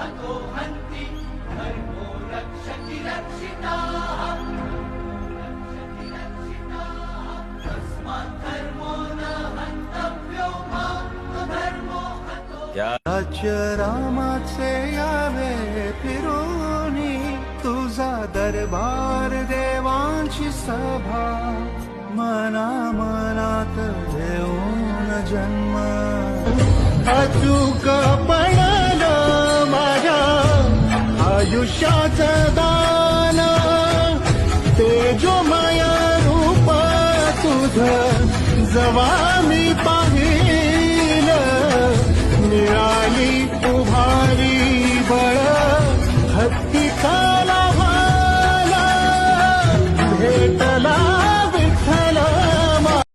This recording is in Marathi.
अतो हन्ति धर्मो रक्षति रक्षिताः तस्मात् धर्मो न हन्तव्यो मा अधर्मो हतो राज्य रामाचे यावे फिरूनी तुझा दरबार देवांची सभा मना मनात घेऊन जन्म अचूक पडलं माझ्या आयुष्याचं दान तेजोमय रूप तुझं जवा मी पाहिलं मिळाली उभारी बळ हत्ती